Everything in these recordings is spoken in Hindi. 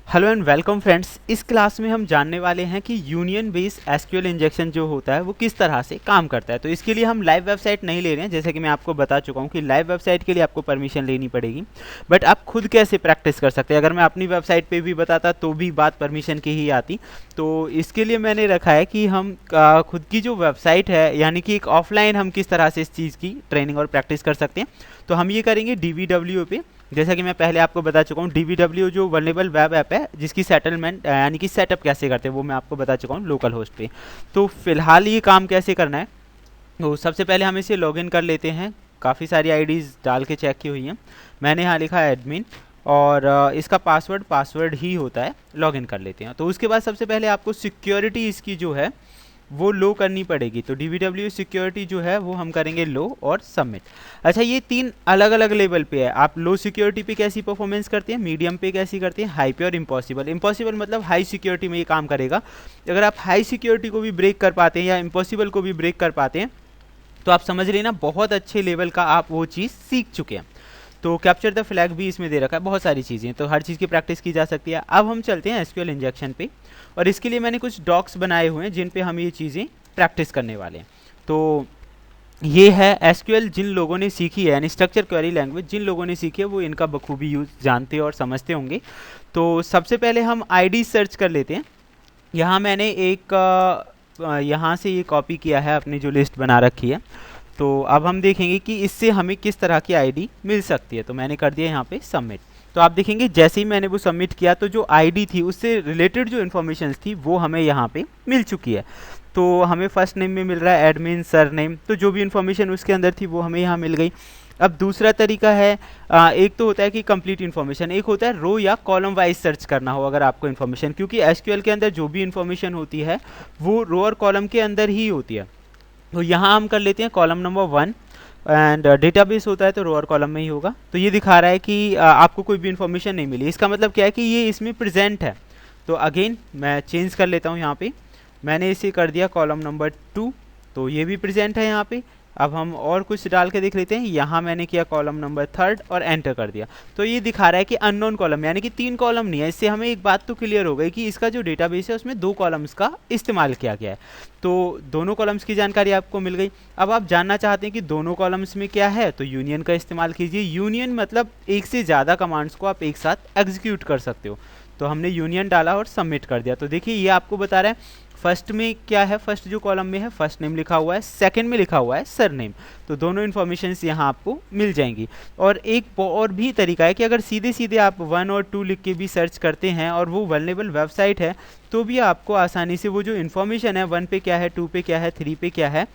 Hello and welcome friends. इस क्लास में हम जानने वाले हैं कि यूनियन बेस एसक्यूएल इंजेक्शन जो होता है वो किस तरह से काम करता है। तो इसके लिए हम लाइव वेबसाइट नहीं ले रहे हैं, जैसे कि मैं आपको बता चुका हूँ कि लाइव वेबसाइट के लिए आपको परमिशन लेनी पड़ेगी। बट आप खुद कैसे प्रैक्टिस कर सकते हैं, अगर मैं अपनी वेबसाइट पे भी बताता तो भी बात परमिशन की ही आती। तो इसके लिए मैंने रखा है कि हम खुद की जो वेबसाइट है, यानी कि एक ऑफलाइन हम किस तरह से इस चीज़ की ट्रेनिंग और प्रैक्टिस कर सकते हैं। तो हम ये करेंगे DVW पे। जैसा कि मैं पहले आपको बता चुका हूँ, DVW जो वल्नेरेबल वेब ऐप है जिसकी सेटलमेंट यानी कि सेटअप कैसे करते हैं वो मैं आपको बता चुका हूँ लोकल होस्ट पे। तो फिलहाल ये काम कैसे करना है, तो सबसे पहले हम इसे लॉगिन कर लेते हैं। काफ़ी सारी आईडीज़ डाल के चेक की हुई हैं। मैंने यहाँ लिखा है एडमिन और इसका पासवर्ड ही होता है। लॉगिन कर लेते हैं। तो उसके बाद सबसे पहले आपको सिक्योरिटी इसकी जो है वो लो करनी पड़ेगी। तो DVW सिक्योरिटी जो है वो हम करेंगे लो और सबमिट। अच्छा, ये तीन अलग अलग लेवल पे है। आप लो सिक्योरिटी पे कैसी परफॉर्मेंस करते हैं, मीडियम पे कैसी करते हैं, हाई पे और इम्पॉसिबल। इम्पॉसिबल मतलब हाई सिक्योरिटी में ये काम करेगा। अगर आप हाई सिक्योरिटी को भी ब्रेक कर पाते हैं या इम्पॉसिबल को भी ब्रेक कर पाते हैं तो आप समझ लेना बहुत अच्छे लेवल का आप वो चीज़ सीख चुके हैं। तो कैप्चर द फ्लैग भी इसमें दे रखा है, बहुत सारी चीज़ें, तो हर चीज़ की प्रैक्टिस की जा सकती है। अब हम चलते हैं एसक्यूएल इंजेक्शन पे, और इसके लिए मैंने कुछ डॉक्स बनाए हुए हैं जिन पे हम ये चीज़ें प्रैक्टिस करने वाले हैं। तो ये है एसक्यूएल जिन लोगों ने सीखी है, यानी स्ट्रक्चर क्वेरी लैंग्वेज जिन लोगों ने सीखी है वो इनका बखूबी यूज़ जानते और समझते होंगे। तो सबसे पहले हम आईडी सर्च कर लेते हैं। यहाँ मैंने एक यहाँ से ये कॉपी किया है, अपनी जो लिस्ट बना रखी है। तो अब हम देखेंगे कि इससे हमें किस तरह की आईडी मिल सकती है। तो मैंने कर दिया यहाँ पे सबमिट। तो आप देखेंगे जैसे ही मैंने वो सबमिट किया तो जो आईडी थी उससे रिलेटेड जो इन्फॉर्मेशन थी वो हमें यहाँ पे मिल चुकी है। तो हमें फर्स्ट नेम में मिल रहा है एडमिन सर नेम, तो जो भी इन्फॉर्मेशन उसके अंदर थी वो हमें यहाँ मिल गई। अब दूसरा तरीका है, एक तो होता है कि कंप्लीट इन्फॉर्मेशन, एक होता है रो या कॉलम वाइज सर्च करना हो अगर आपको इन्फॉर्मेशन, क्योंकि एसक्यूएल के अंदर जो भी इन्फॉर्मेशन होती है वो रो और कॉलम के अंदर ही होती है। तो यहाँ हम कर लेते हैं कॉलम नंबर 1 एंड डेटाबेस होता है तो रो और कॉलम में ही होगा। तो ये दिखा रहा है कि आपको कोई भी इन्फॉर्मेशन नहीं मिली, इसका मतलब क्या है कि ये इसमें प्रेजेंट है। तो अगेन मैं चेंज कर लेता हूँ, यहाँ पे मैंने इसे कर दिया कॉलम नंबर 2, तो ये भी प्रेजेंट है यहाँ पे। अब हम और कुछ डाल के देख लेते हैं। यहाँ मैंने किया कॉलम नंबर 3 और एंटर कर दिया। तो ये दिखा रहा है कि अननोन कॉलम, यानी कि 3 कॉलम नहीं है। इससे हमें एक बात तो क्लियर हो गई कि इसका जो डेटाबेस है उसमें 2 कॉलम्स का इस्तेमाल किया गया है। तो दोनों कॉलम्स की जानकारी आपको मिल गई। अब आप जानना चाहते हैं कि दोनों कॉलम्स में क्या है, तो यूनियन का इस्तेमाल कीजिए। यूनियन मतलब एक से ज़्यादा कमांड्स को आप एक साथ एग्जीक्यूट कर सकते हो। तो हमने यूनियन डाला और सबमिट कर दिया। तो देखिए ये आपको बता रहा है फर्स्ट में क्या है, फर्स्ट जो कॉलम में है फर्स्ट नेम लिखा हुआ है, सेकंड में लिखा हुआ है सर नेम। तो दोनों इन्फॉर्मेशंस यहाँ आपको मिल जाएंगी। और एक और भी तरीका है कि अगर सीधे सीधे आप 1 और 2 लिख के भी सर्च करते हैं और वो वल्नरेबल वेबसाइट है तो भी आपको आसानी से वो जो इन्फॉर्मेशन है 1 पे क्या है, 2 पे क्या है, 3 पे क्या है,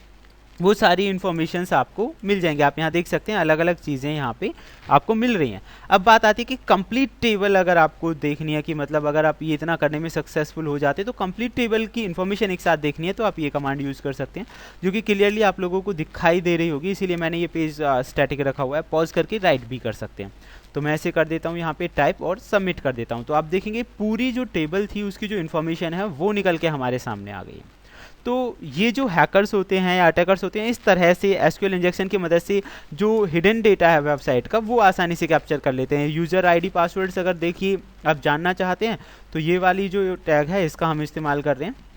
वो सारी इन्फॉर्मेशंस आपको मिल जाएंगे। आप यहाँ देख सकते हैं अलग अलग चीज़ें यहाँ पे आपको मिल रही हैं। अब बात आती है कि कंप्लीट टेबल अगर आपको देखनी है, कि मतलब अगर आप ये इतना करने में सक्सेसफुल हो जाते तो कंप्लीट टेबल की इन्फॉर्मेशन एक साथ देखनी है, तो आप ये कमांड यूज़ कर सकते हैं जो कि क्लियरली आप लोगों को दिखाई दे रही होगी। इसीलिए मैंने ये पेज स्टैटिक रखा हुआ है, पॉज करके राइट भी कर सकते हैं। तो मैं ऐसे कर देता हूँ यहाँ पे टाइप और सबमिट कर देता हूँ। तो आप देखेंगे पूरी जो टेबल थी उसकी जो इन्फॉर्मेशन है वो निकल के हमारे सामने आ गई है। तो ये जो हैकर्स होते हैं या अटैकर्स होते हैं, इस तरह से एसक्यूएल इंजेक्शन की मदद से जो हिडन डेटा है वेबसाइट का वो आसानी से कैप्चर कर लेते हैं। यूज़र आईडी पासवर्ड्स अगर देखिए आप जानना चाहते हैं तो ये वाली जो टैग है इसका हम इस्तेमाल कर रहे हैं।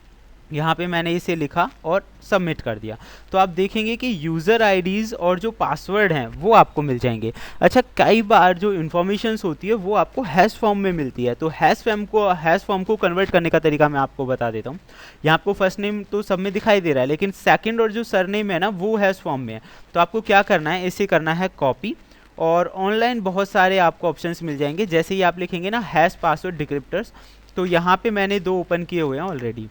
यहाँ पे मैंने इसे लिखा और सबमिट कर दिया। तो आप देखेंगे कि यूज़र आईडीज़ और जो पासवर्ड हैं वो आपको मिल जाएंगे। अच्छा, कई बार जो इन्फॉर्मेशंस होती है वो आपको हैश फॉर्म में मिलती है। तो हैश फॉर्म को कन्वर्ट करने का तरीका मैं आपको बता देता हूँ। यहाँ आपको फर्स्ट नेम तो सब में दिखाई दे रहा है, लेकिन सेकंड और जो सरनेम है ना वो हैश फॉर्म में है। तो आपको क्या करना है, इसे करना है कॉपी, और ऑनलाइन बहुत सारे आपको ऑप्शंस मिल जाएंगे। जैसे ही आप लिखेंगे ना हैश पासवर्ड डिक्रिप्टर्स, तो यहाँ पे मैंने 2 ओपन किए हुए हैं ऑलरेडी।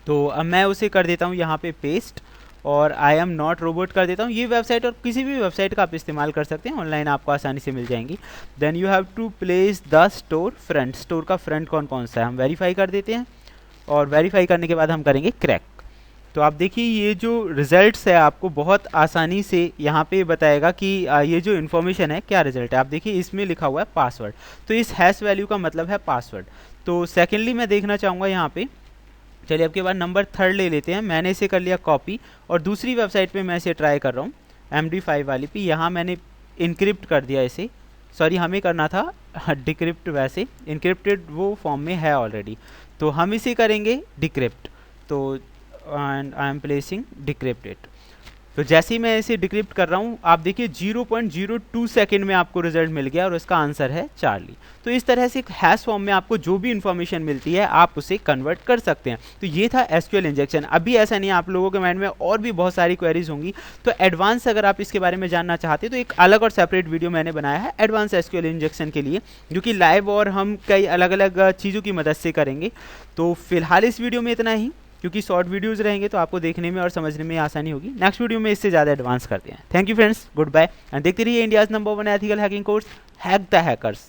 तो अब मैं उसे कर देता हूँ यहाँ पे पेस्ट, और आई एम नॉट रोबोट कर देता हूँ। ये वेबसाइट और किसी भी वेबसाइट का आप इस्तेमाल कर सकते हैं, ऑनलाइन आपको आसानी से मिल जाएंगी। Then you have to place the store front, store का फ्रंट कौन कौन सा है हम वेरीफाई कर देते हैं, और वेरीफाई करने के बाद हम करेंगे क्रैक। तो आप देखिए ये जो रिजल्ट्स है आपको बहुत आसानी से यहाँ पे बताएगा कि ये जो इन्फॉर्मेशन है क्या रिजल्ट है। आप देखिए इसमें लिखा हुआ है पासवर्ड, तो इस हैश वैल्यू का मतलब है पासवर्ड। तो सेकेंडली मैं देखना चाहूँगा यहाँ पे, चलिए आपके बाद नंबर 3 ले लेते हैं। मैंने इसे कर लिया कॉपी, और दूसरी वेबसाइट पे मैं इसे ट्राई कर रहा हूँ MD5 वाली पे। यहाँ मैंने इनक्रिप्ट कर दिया इसे, सॉरी हमें करना था डिक्रिप्ट, वैसे इनक्रिप्टेड वो फॉर्म में है ऑलरेडी, तो हम इसे करेंगे डिक्रिप्ट। तो and I am placing decrypted. तो जैसे ही मैं इसे डिक्रिप्ट कर रहा हूँ, आप देखिए 0.02 सेकेंड में आपको रिजल्ट मिल गया और इसका आंसर है चार्ली। तो इस तरह से एक हैश फॉर्म में आपको जो भी इन्फॉर्मेशन मिलती है आप उसे कन्वर्ट कर सकते हैं। तो ये था एसक्यूएल इंजेक्शन। अभी ऐसा नहीं है, आप लोगों के माइंड में और भी बहुत सारी क्वेरीज होंगी, तो एडवांस अगर आप इसके बारे में जानना चाहते हैं तो एक अलग और सेपरेट वीडियो मैंने बनाया है एडवांस एसक्यूएल इंजेक्शन के लिए, जो कि लाइव और हम कई अलग अलग चीज़ों की मदद से करेंगे। तो फिलहाल इस वीडियो में इतना ही, क्योंकि शॉर्ट वीडियोस रहेंगे तो आपको देखने में और समझने में आसानी होगी। नेक्स्ट वीडियो में इससे ज़्यादा एडवांस करते हैं। Thank you friends, good bye, and देखते रहिए India's number 1 ethical hacking course, hack the hackers.